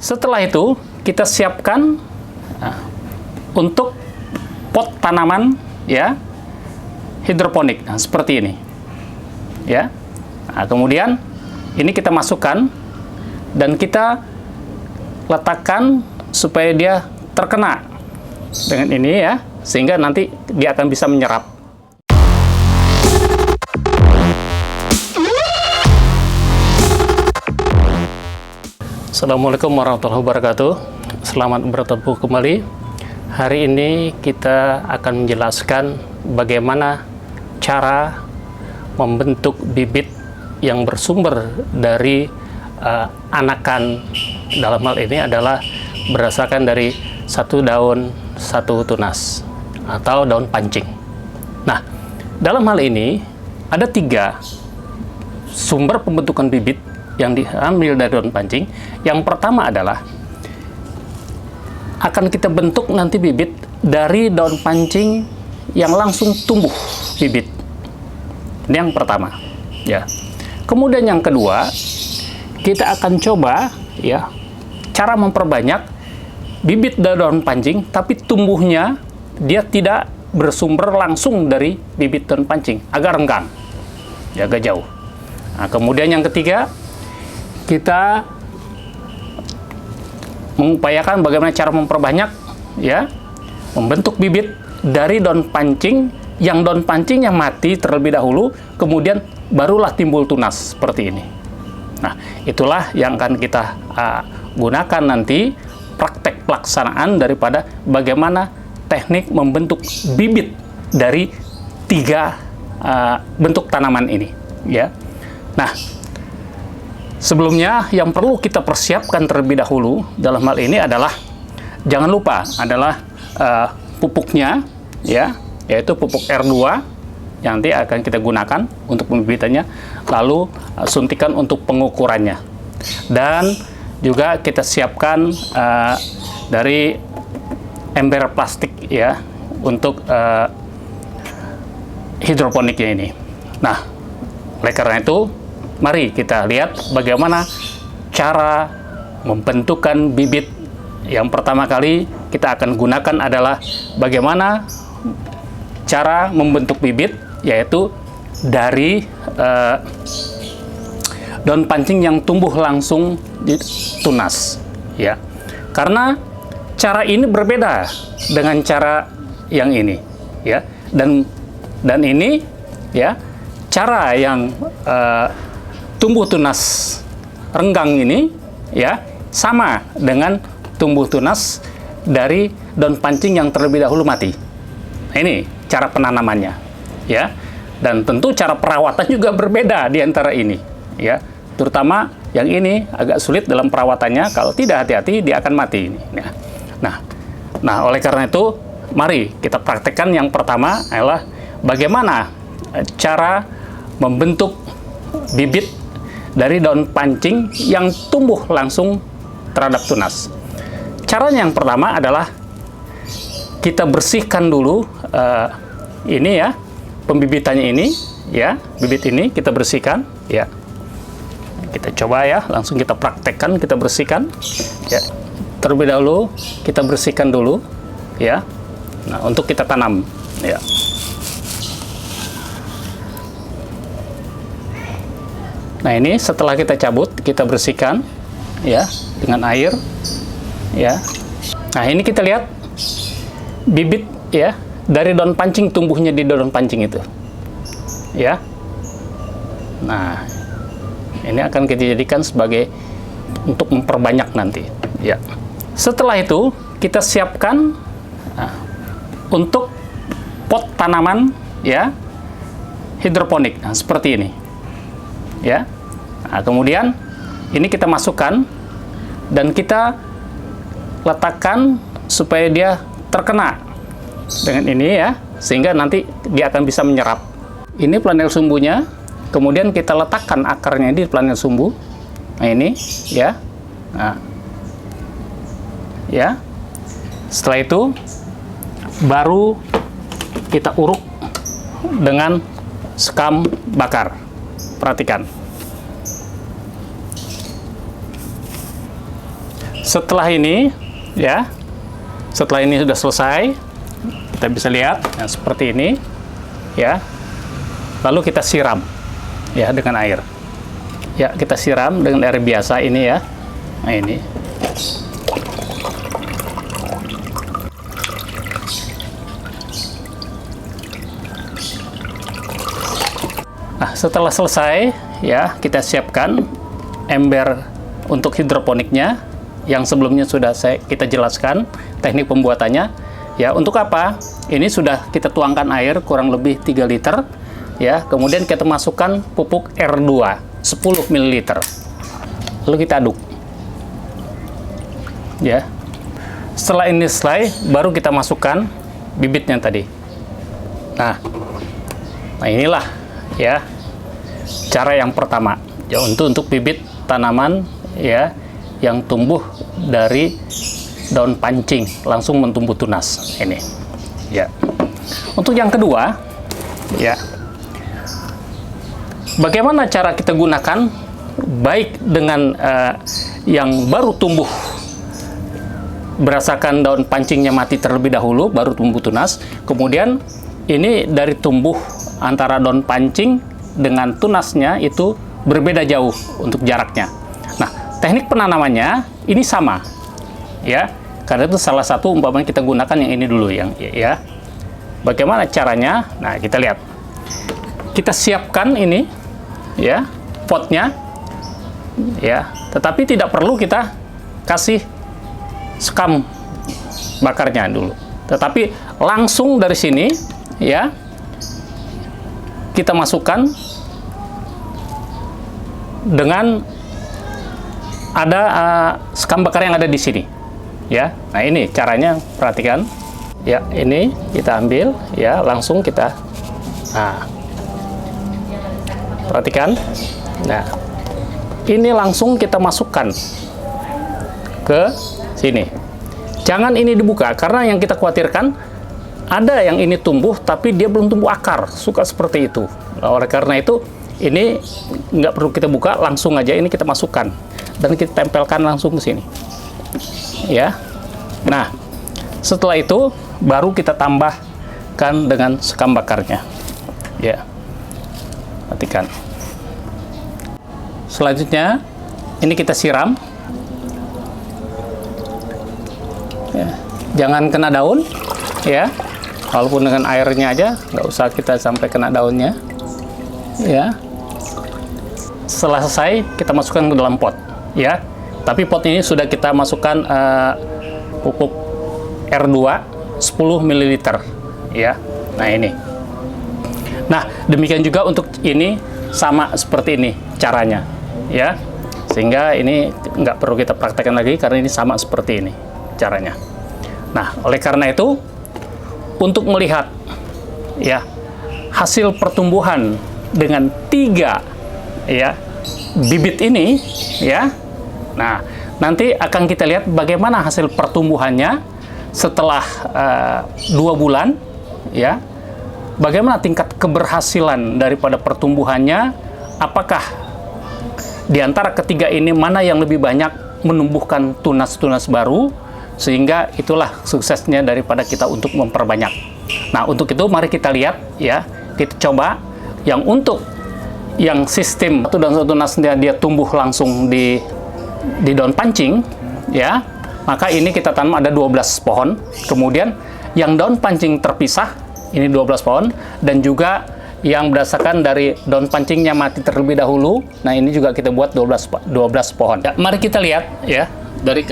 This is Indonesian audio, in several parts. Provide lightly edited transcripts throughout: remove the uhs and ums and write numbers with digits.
Setelah itu kita siapkan untuk pot tanaman ya hidroponik. Nah, seperti ini. Ya. Nah, kemudian ini kita masukkan dan kita letakkan supaya dia terkena dengan ini ya, sehingga nanti dia akan bisa menyerap. Assalamualaikum warahmatullahi wabarakatuh. Selamat bertemu kembali. Hari ini kita akan menjelaskan bagaimana cara membentuk bibit yang bersumber dari anakan. Dalam hal ini adalah berdasarkan dari satu daun satu tunas atau daun pancing. Nah, dalam hal ini ada 3 sumber pembentukan bibit yang diambil dari daun pancing. Yang pertama adalah akan kita bentuk nanti bibit dari daun pancing yang langsung tumbuh bibit. Ini yang pertama, ya. Kemudian yang kedua, kita akan coba ya cara memperbanyak bibit dari daun pancing, tapi tumbuhnya dia tidak bersumber langsung dari bibit daun pancing, agak renggang, ya, agak jauh. Nah, kemudian yang ketiga, kita mengupayakan bagaimana cara memperbanyak ya membentuk bibit dari daun pancing yang daun pancingnya mati terlebih dahulu, kemudian barulah timbul tunas seperti ini. Nah, itulah yang akan kita gunakan nanti praktek pelaksanaan daripada bagaimana teknik membentuk bibit dari 3 bentuk tanaman ini ya. Nah, sebelumnya yang perlu kita persiapkan terlebih dahulu dalam hal ini adalah jangan lupa adalah pupuknya ya, yaitu pupuk R2 yang nanti akan kita gunakan untuk pembibitannya, lalu suntikan untuk pengukurannya, dan juga kita siapkan dari ember plastik ya untuk hidroponiknya ini. Nah, oleh karena itu mari kita lihat bagaimana cara membentukkan bibit. Yang pertama kali kita akan gunakan adalah bagaimana cara membentuk bibit, yaitu dari daun pancing yang tumbuh langsung di tunas ya. Karena cara ini berbeda dengan cara yang ini ya, dan ini ya cara yang tumbuh tunas renggang ini ya sama dengan tumbuh tunas dari daun pancing yang terlebih dahulu mati. Nah, ini cara penanamannya ya, dan tentu cara perawatan juga berbeda di antara ini ya, terutama yang ini agak sulit dalam perawatannya. Kalau tidak hati-hati dia akan mati ini. Nah, oleh karena itu mari kita praktekkan. Yang pertama adalah bagaimana cara membentuk bibit dari daun pancing yang tumbuh langsung terhadap tunas. Caranya yang pertama adalah kita bersihkan dulu ini ya, pembibitannya ini ya, bibit ini kita bersihkan ya. Kita coba ya, langsung kita praktekkan, kita bersihkan ya. Terlebih dahulu kita bersihkan dulu ya. Nah, untuk kita tanam ya. Nah, ini setelah kita cabut, kita bersihkan ya dengan air ya. Nah, ini kita lihat bibit ya dari daun pancing, tumbuhnya di daun pancing itu ya. Nah, ini akan kita jadikan sebagai untuk memperbanyak nanti ya. Setelah itu kita siapkan untuk pot tanaman ya hidroponik. Nah, seperti ini ya. Nah, kemudian ini kita masukkan dan kita letakkan supaya dia terkena dengan ini ya, sehingga nanti dia akan bisa menyerap. Ini planel sumbunya, kemudian kita letakkan akarnya di planel sumbu. Nah, ini ya. Nah, ya. Setelah itu baru kita uruk dengan sekam bakar. Perhatikan. Setelah ini, ya, setelah ini sudah selesai, kita bisa lihat yang seperti ini, ya. Lalu kita siram, ya, dengan air. Ya, kita siram dengan air biasa ini, ya. Nah, ini. Nah, setelah selesai, ya, kita siapkan ember untuk hidroponiknya yang sebelumnya sudah kita jelaskan teknik pembuatannya. Ya, untuk apa? Ini sudah kita tuangkan air kurang lebih 3 liter, ya. Kemudian kita masukkan pupuk R2 10 ml. Lalu kita aduk. Ya. Setelah ini selesai, baru kita masukkan bibitnya tadi. Nah, inilah, ya, cara yang pertama, ya, untuk bibit tanaman, ya, yang tumbuh dari daun pancing langsung mentumbuh tunas ini, ya. Untuk yang kedua, ya, bagaimana cara kita gunakan baik dengan yang baru tumbuh berdasarkan daun pancingnya mati terlebih dahulu baru tumbuh tunas, kemudian ini dari tumbuh antara daun pancing dengan tunasnya itu berbeda jauh untuk jaraknya. Nah, teknik penanamannya ini sama, ya, karena itu salah satu umpamanya kita gunakan yang ini dulu, yang, ya. Bagaimana caranya? Nah, kita lihat. Kita siapkan ini, ya, potnya, ya, tetapi tidak perlu kita kasih sekam bakarnya dulu, tetapi langsung dari sini, ya, kita masukkan dengan ada sekam bakar yang ada di sini, ya. Nah, ini caranya, perhatikan, ya. Ini kita ambil, ya, langsung kita, nah, perhatikan, nah, ini langsung kita masukkan ke sini. Jangan ini dibuka, karena yang kita khawatirkan ada yang ini tumbuh tapi dia belum tumbuh akar, suka seperti itu. Oleh karena itu ini nggak perlu kita buka, langsung aja ini kita masukkan dan kita tempelkan langsung ke sini, ya. Nah, setelah itu baru kita tambahkan dengan sekam bakarnya, ya. Perhatikan. Selanjutnya ini kita siram, ya. Jangan kena daun, ya. Walaupun dengan airnya aja, nggak usah kita sampai kena daunnya, ya. Setelah selesai, kita masukkan ke dalam pot, ya. Tapi pot ini sudah kita masukkan pupuk R2 10 ml, ya. Nah, ini. Nah, demikian juga untuk ini sama seperti ini caranya, ya. Sehingga ini nggak perlu kita praktekkan lagi karena ini sama seperti ini caranya. Nah, oleh karena itu untuk melihat, ya, hasil pertumbuhan dengan 3, ya, bibit ini, ya. Nah, nanti akan kita lihat bagaimana hasil pertumbuhannya setelah 2 bulan, ya. Bagaimana tingkat keberhasilan daripada pertumbuhannya, apakah di antara ketiga ini mana yang lebih banyak menumbuhkan tunas-tunas baru, sehingga itulah suksesnya daripada kita untuk memperbanyak. Nah, untuk itu mari kita lihat, ya, kita coba yang untuk yang sistem tunasnya dia tumbuh langsung di daun pancing, ya, maka ini kita tanam ada 12 pohon. Kemudian yang daun pancing terpisah ini 12 pohon, dan juga yang berdasarkan dari daun pancingnya mati terlebih dahulu. Nah, ini juga kita buat 12 pohon. Ya, mari kita lihat, ya, dari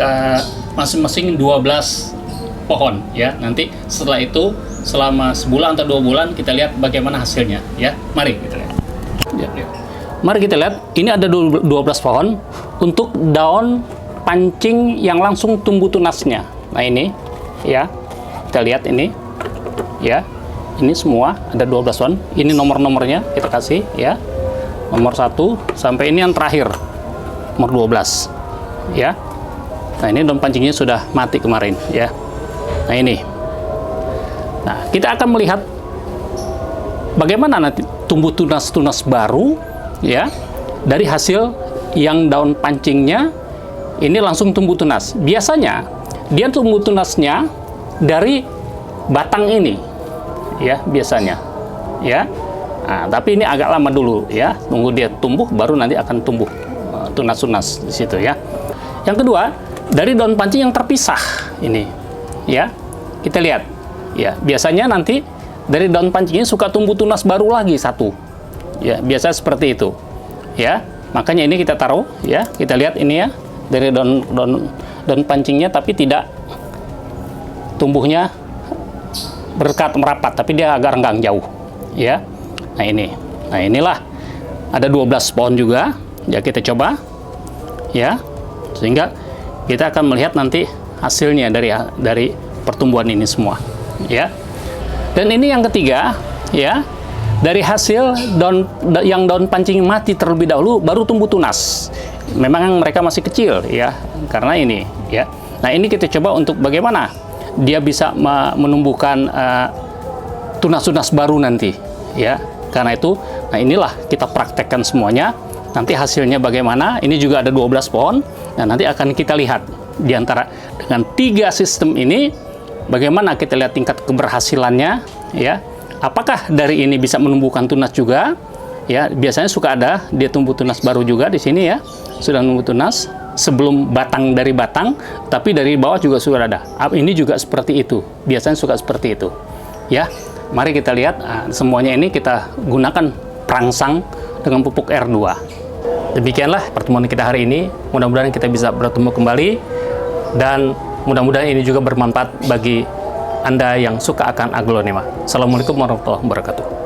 masing-masing 12 pohon, ya. Nanti setelah itu selama sebulan atau 2 bulan kita lihat bagaimana hasilnya, ya. Mari kita lihat. Ya. Mari kita lihat, ini ada 12 pohon untuk daun pancing yang langsung tumbuh tunasnya. Nah, ini, ya, kita lihat ini, ya. Ini semua ada 12 pohon. Ini nomor-nomornya kita kasih, ya. Nomor 1 sampai ini yang terakhir, nomor 12, ya. Nah, ini daun pancingnya sudah mati kemarin, ya. Nah, ini. Nah, kita akan melihat bagaimana nanti tumbuh tunas-tunas baru, ya, dari hasil yang daun pancingnya ini langsung tumbuh tunas. Biasanya dia tumbuh tunasnya dari batang ini, ya biasanya, ya. Nah, tapi ini agak lama dulu, ya. Tunggu dia tumbuh, baru nanti akan tumbuh tunas-tunas di situ, ya. Yang kedua, dari daun pancing yang terpisah ini, ya. Kita lihat, ya. Biasanya nanti dari daun pancingnya suka tumbuh tunas baru lagi satu, ya. Biasa seperti itu, ya. Makanya ini kita taruh, ya. Kita lihat ini ya, dari daun pancingnya, tapi tidak tumbuhnya berdekat merapat, tapi dia agak renggang jauh, ya. Nah ini, nah inilah ada 12 pohon juga, ya kita coba, ya, sehingga kita akan melihat nanti hasilnya dari pertumbuhan ini semua, ya. Dan ini yang ketiga, ya, dari hasil daun pancing mati terlebih dahulu, baru tumbuh tunas. Memang mereka masih kecil, ya, karena ini, ya. Nah ini kita coba untuk bagaimana dia bisa menumbuhkan tunas-tunas baru nanti, ya. Karena itu, nah inilah kita praktekkan semuanya. Nanti hasilnya bagaimana? Ini juga ada 12 pohon. Nah, nanti akan kita lihat di antara dengan 3 sistem ini, bagaimana kita lihat tingkat keberhasilannya, ya. Apakah dari ini bisa menumbuhkan tunas juga? Ya, biasanya suka ada dia tumbuh tunas baru juga di sini, ya. Sudah tumbuh tunas sebelum batang dari batang, tapi dari bawah juga sudah ada. Ini juga seperti itu. Biasanya suka seperti itu, ya. Mari kita lihat, semuanya ini kita gunakan perangsang dengan pupuk R2. Demikianlah pertemuan kita hari ini. Mudah-mudahan kita bisa bertemu kembali, dan mudah-mudahan ini juga bermanfaat bagi Anda yang suka akan aglonema. Assalamualaikum warahmatullahi wabarakatuh.